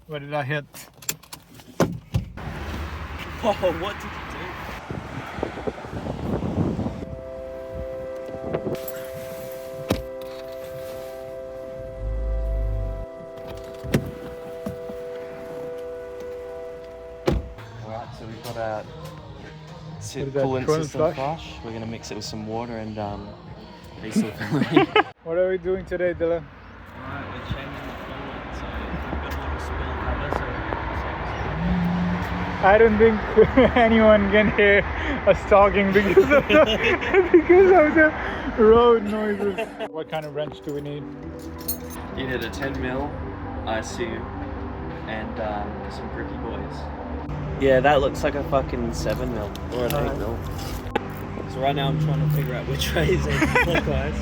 What did I hit? Oh, what did you do? Alright, so we've got our coolant system flush. We're going to mix it with some water and refilling. What are we doing today, Dylan? Alright, we're changing the coolant, so we've got a little spill cover, so I don't think anyone can hear us talking because of the road noises. What kind of wrench do we need? you need a 10mm, I assume, and some grippy boys. Yeah, that looks like a fucking 7mm or an 8mm. So right now I'm trying to figure out which way is anti-clockwise.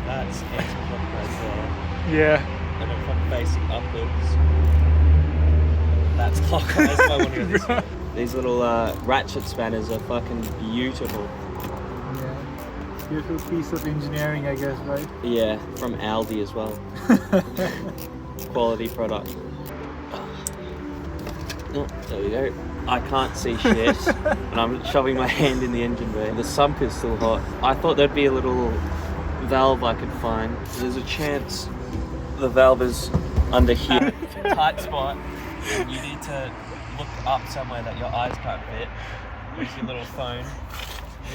That's anti-clockwise there. Yeah. And if I'm facing upwards, that's clockwise. So I want to go this way. These little ratchet spanners are fucking beautiful. Yeah. Beautiful piece of engineering, I guess, right? Yeah, from Aldi as well. Quality product. Oh, there we go. I can't see shit, and I'm shoving my hand in the engine bay. The sump is still hot. I thought there'd be a little valve I could find. There's a chance the valve is under here. Tight spot. And you need to look up somewhere that your eyes can't fit. Use your little phone.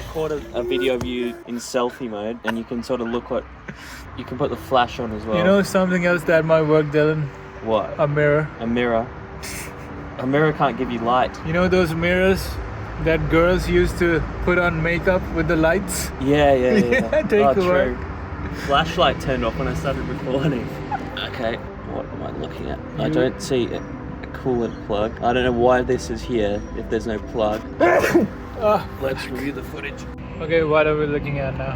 Record a video of you in selfie mode, and you can sort of look what you can put the flash on as well. You know something else that might work, Dylan? What? A mirror. A mirror. A mirror can't give you light. You know those mirrors that girls used to put on makeup with the lights? Yeah. Take a true. Flashlight turned off when I started recording. Okay, what am I looking at? I don't see a coolant plug. I don't know why this is here if there's no plug. Let's review the footage. Okay, what are we looking at now?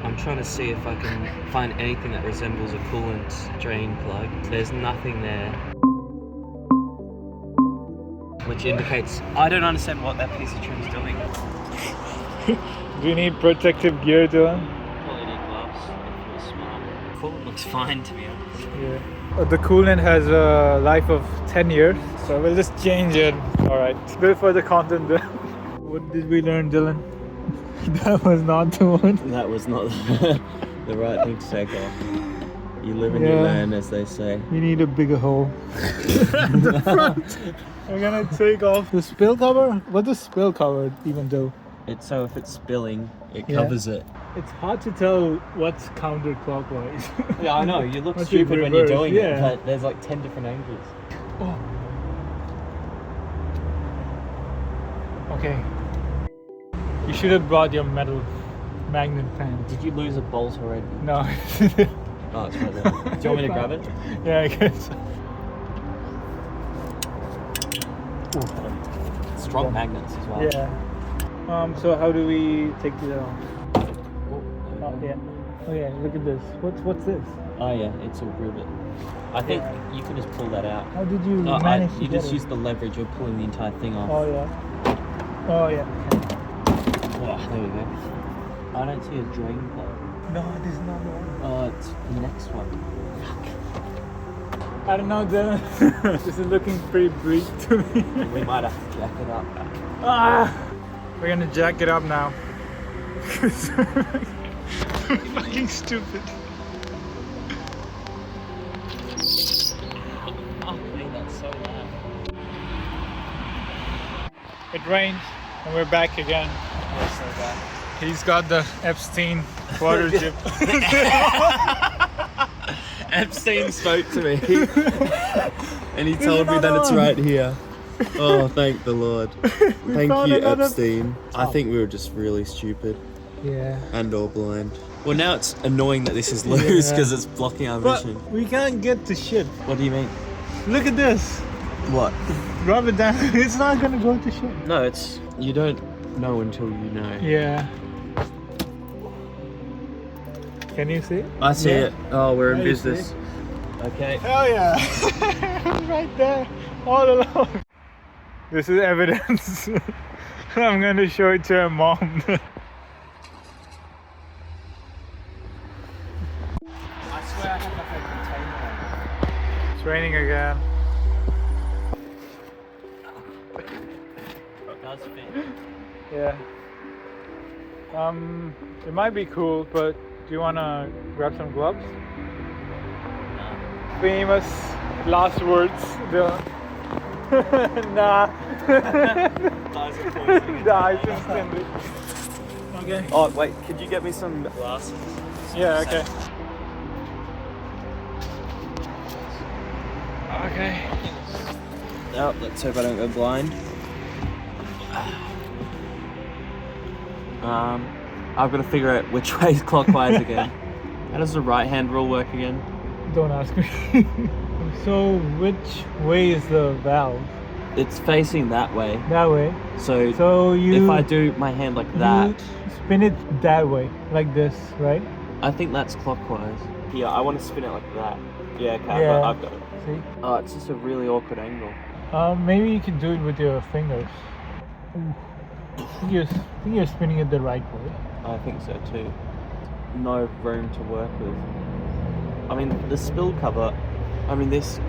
I'm trying to see if I can find anything that resembles a coolant drain plug. There's nothing there. Which indicates I don't understand what that piece of trim is doing. Do you need protective gear, Dylan? Probably need gloves if you're smart. Coolant looks fine to be honest. Yeah. The coolant has a life of 10 years, so we'll just change it. Alright, good for the content. What did we learn, Dylan? That was not the one. That was not the right thing to take off. You live and you learn, as they say. You need a bigger hole. The front. We're gonna take off the spill cover. What does spill cover even do? It's so if it's spilling, it covers it. It's hard to tell what's counterclockwise. Yeah, I know. You look What's stupid when you're doing yeah. it, but there's like 10 different angles. Oh. Okay. You should have brought your metal magnet pen. Did you lose a bolt already? No. Oh, it's right there. Do you want me to grab it? Yeah, I guess. Strong magnets as well. Yeah. So how do we take it off? Oh yeah. Oh yeah. Look at this. What's this? Oh yeah, it's a rivet. I think you can just pull that out. How did you manage to You get just it? use the leverage of pulling the entire thing off. Oh yeah. Oh yeah. Oh, there we go. I don't see a drain plug. No, this is not the one. Oh, it's the next one. I don't know, Dylan. This is looking pretty bleak to me. We might have to jack it up. We're gonna jack it up now. Fucking stupid. Oh, man, that's so loud. It rained and we're back again. We're so bad. He's got the Epstein water chip. Epstein spoke to me and he told me that it's right here. Oh, thank the Lord. Thank you, Epstein. I think we were just really stupid. Yeah. And all blind. Well, now it's annoying that this is loose because it's blocking our vision. But we can't get to shit. What do you mean? Look at this. What? Rub it down. It's not gonna go to shit. No, it's... You don't know until you know. Yeah. Can you see it? I see it. Oh, we're in you business. Okay. Hell yeah. Right there. All along. This is evidence. I'm gonna show it to her mom. I swear I have like a container. It's raining again. It does fit. Yeah. It might be cool, but do you wanna grab some gloves? Famous last words. Nah. Dies instantly. Okay. Oh wait, could you get me some glasses? Yeah. Okay. Okay. Oh, let's hope I don't go blind. I've got to figure out which way is clockwise again. How does the right hand rule work again? Don't ask me. So which way is the valve? It's facing that way. That way. So you. if I do my hand like that, you spin it that way, like this, right? I think that's clockwise. Yeah, I want to spin it like that. Yeah, okay, Yeah. I've got it. See? Oh, it's just a really awkward angle. Maybe you can do it with your fingers. Ooh. I think you're spinning it the right way. I think so too. No room to work with. I mean, the spill cover, this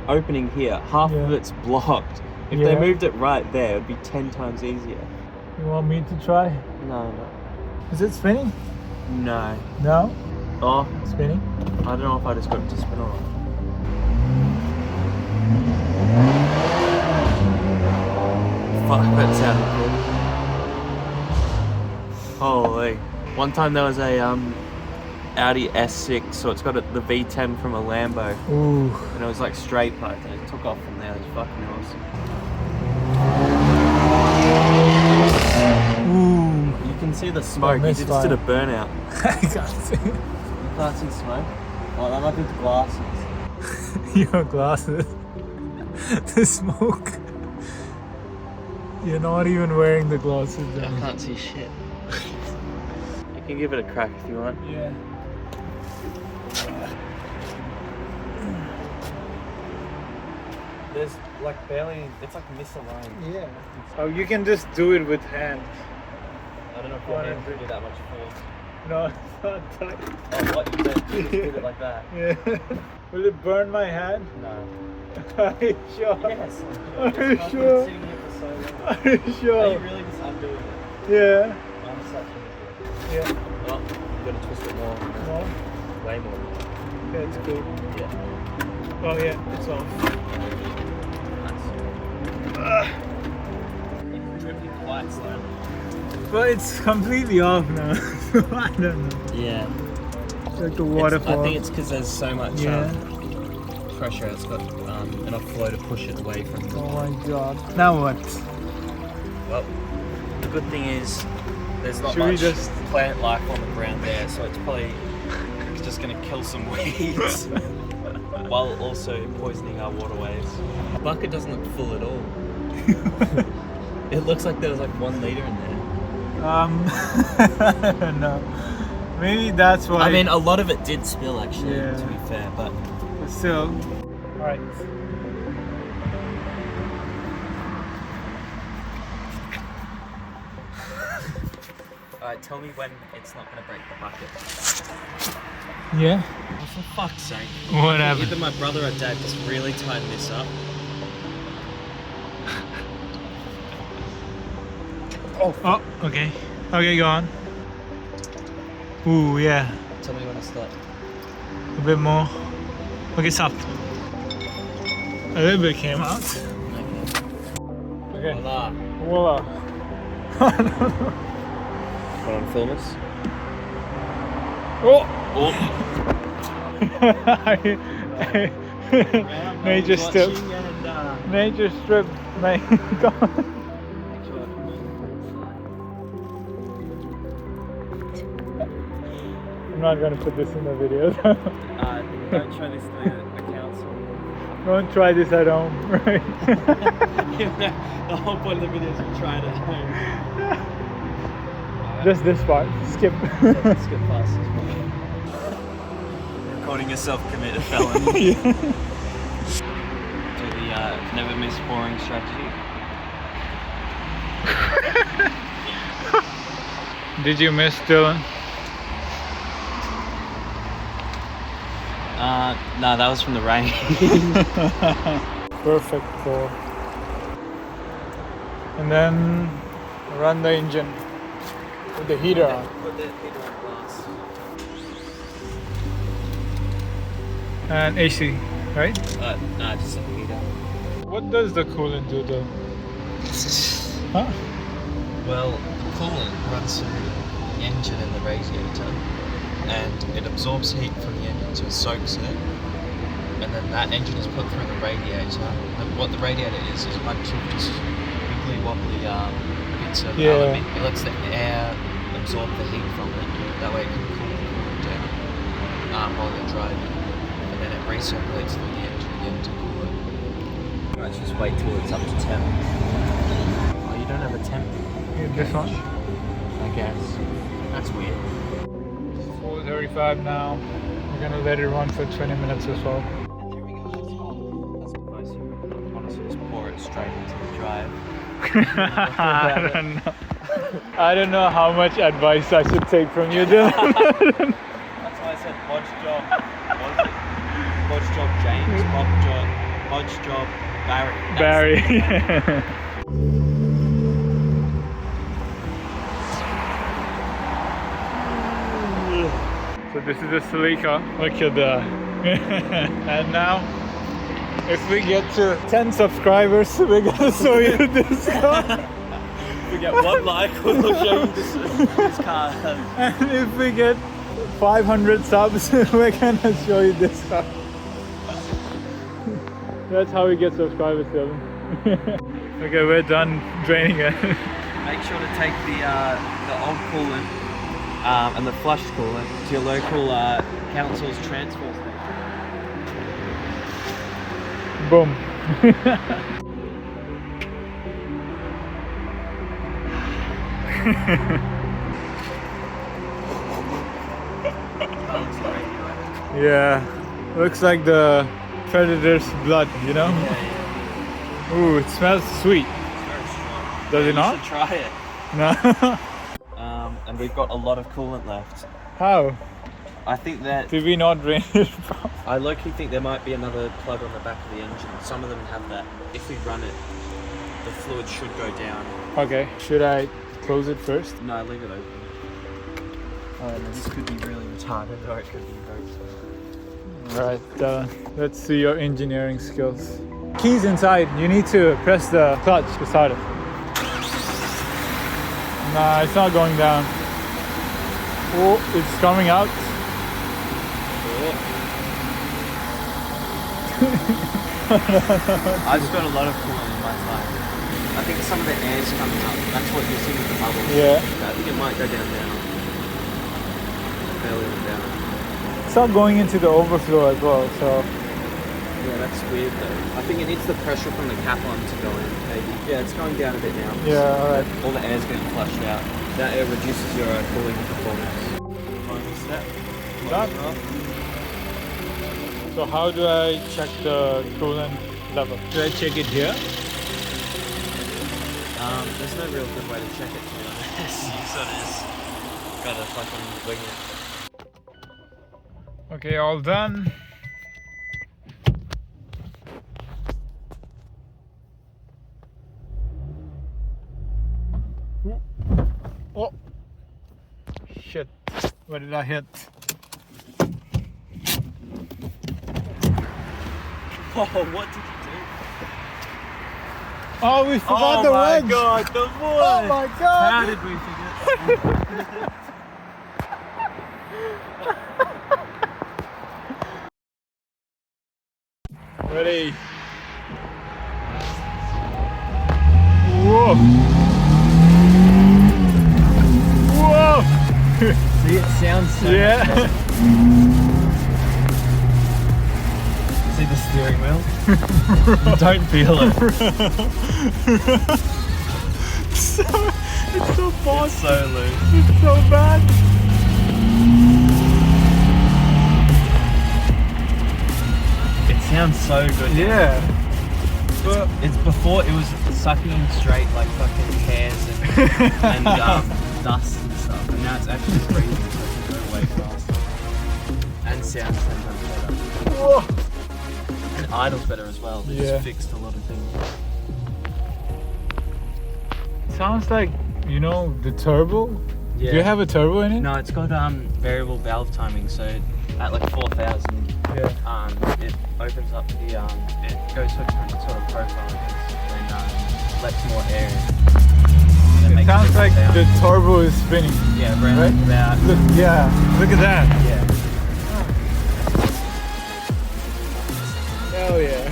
opening here, half of it's blocked. If they moved it right there, it would be 10 times easier. You want me to try? No. Is it spinning? No. No? Oh, Spinning? I don't know if I just got it to spin or not. Fuck, that sounded cool. Holy. One time there was a Audi S6, so it's got the V10 from a Lambo. Ooh. And it was like straight pipe, and it took off from there. It was fucking awesome. Ooh. You can see the smoke. You just did a burnout. I can't see it. You can't see smoke? Oh, that might be the glasses. Your glasses. The smoke. You're not even wearing the glasses. I can't see shit. You can give it a crack if you want. Yeah. There's like barely, it's like misaligned. Yeah. Oh, you can just do it with hands. I don't know if your hand really that much force. No, it's not tight. Oh, what you did? You just did it like that. Yeah. Will it burn my hand? No. Are you sure? Yes. Are you sure? Sitting here for so long. Are you sure? Are you really just undoing it? Yeah. I'm such an idiot. Yeah. Oh, you gotta twist it more. More? Way more. Yeah, it's cool. Yeah. Oh yeah, it's off. It's drifting quite slowly. But it's completely off now. So I don't know. Yeah. It's like the waterfall. I think it's because there's so much pressure. It's got enough flow to push it away from the Oh my god. Now what? Well, the good thing is there's not Should we much just- plant life on the ground there, so it's probably just going to kill some weeds while also poisoning our waterways. The bucket doesn't look full at all. It looks like there was like 1 liter in there. I don't know. Maybe that's why. I mean, a lot of it did spill actually, Yeah. to be fair, but still. Alright. alright, tell me when it's not going to break the bucket. Yeah? Oh, for fuck's sake. Whatever. Either my brother or dad just really tighten this up. Oh, okay. Okay, go on. Ooh, yeah. Tell me when to stop. A bit more. Okay, stop. A little bit came out. Okay. Voila. Voila. Hold on, film us. Oh! Oh. Major strip. Major strip. My God. I'm not gonna put this in the video. Don't show this to the council. Don't try this at home, right? The whole point of the video is you try it at home. Just this part. Skip. Skip past this part. Recording yourself commit a felony. Yeah. Do the never miss boring strategy. Did you miss Dylan? No, that was from the rain. Perfect pour. And then run the engine with the heater on. Put the heater on blast. And AC, right? No, just the heater. What does the coolant do though? Huh? Well, the coolant runs through the engine and the radiator, and it absorbs heat from the engine, so it soaks it, and then that engine is put through the radiator. And what the radiator is a bunch of just wiggly wobbly bits of aluminium. It lets the air absorb the heat from it, that way it can cool the coolant down while you're driving, and then it recirculates through the engine again to cool it. Let's just wait till it's up to temp. Oh, you don't have a temp? This one? I guess. That's weird. 4:35 now. We're gonna let it run for 20 minutes or so. Honestly, just pour it straight into the drive. I don't know how much advice I should take from you, Dylan. That's why I said Bodge job. What is it? Bodge job James. Bodge job Barry. Barry. So this is the Celica. Look at that. And now, if we get to 10 subscribers, we're gonna show you this car. If we get one like, we'll show you this car. And if we get 500 subs, we're gonna show you this car. That's how we get subscribers, Dylan. Okay, we're done draining it. Make sure to take the old coolant and the flush coolant to your local council's transfer station. Boom. Yeah, looks like the predator's blood, you know? Yeah. Ooh, it smells sweet. It's very strong. Does it not? You should try it. No. And we've got a lot of coolant left. How? I think that Did we not drain it? I low-key think there might be another plug on the back of the engine. Some of them have that. If we run it, the fluid should go down. Okay, should I close it first? No, leave it open. This could be really retarded, or it could be very slow. Alright, let's see your engineering skills. Keys inside, you need to press the clutch to start it. Nah, it's not going down. Oh, it's coming out. I've spent a lot of coolant in my time. I think some of the air's coming up. That's what you see with the bubbles. Yeah. I think it might go down now. Barely went down. It's not going into the overflow as well, so... Yeah, that's weird though. I think it needs the pressure from the cap on to go in, maybe. Yeah, it's going down a bit now. Yeah, alright. All the air's getting flushed out. That air reduces your cooling performance. Final step. Done. So how do I check the coolant level? Do I check it here? There's no real good way to check it, to be honest. You sort of just gotta fucking wing it. Okay, all done. Oh, shit! What did I hit? Oh, what did you do? Oh, we forgot the wedge! God, the wood! Oh my god! How did we forget? Ready? Whoa! Whoa! See, it sounds so Yeah. See the steering wheel? You don't feel it. It's so fast. It's so loose. It's so bad. It sounds so good. Yeah. But it's before it was sucking in straight like fucking hairs and dust and stuff, and now it's actually breathing, so it can go way faster. And and sounds 10 times better. Whoa. And idle's better as well. They Yeah. just fixed a lot of things. Sounds like, you know, the turbo. Yeah. Do you have a turbo in it? No, it's got variable valve timing, so at like 4,000, Yeah. it opens up the it goes to a different sort of profile and lets more air in. And It makes sounds a like different the sound. turbo is spinning. Yeah, around right? about Look, yeah, look at that. yeah. Hell yeah.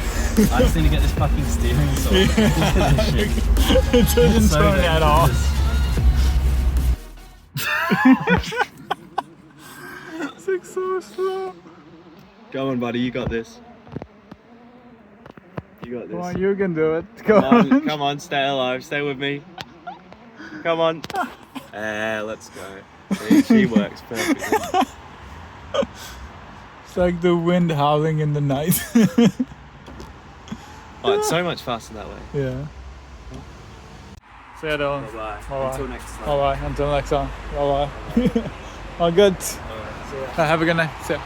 I just need to get this fucking steering sorted. Look at this shit. It doesn't It's so turn at all. dangerous. It's like so slow. Go on, buddy. You got this. You got this. Come on, you can do it. Come Come on. on, come on, stay alive, stay with me. Come on. Let's go. See, she works perfectly. It's like the wind howling in the night. Oh, it's so much faster that way. Yeah. See you, Dylan. Bye-bye. Bye-bye. Until next time. Bye bye. Until next time. Bye bye. All good. Have a good night. See ya.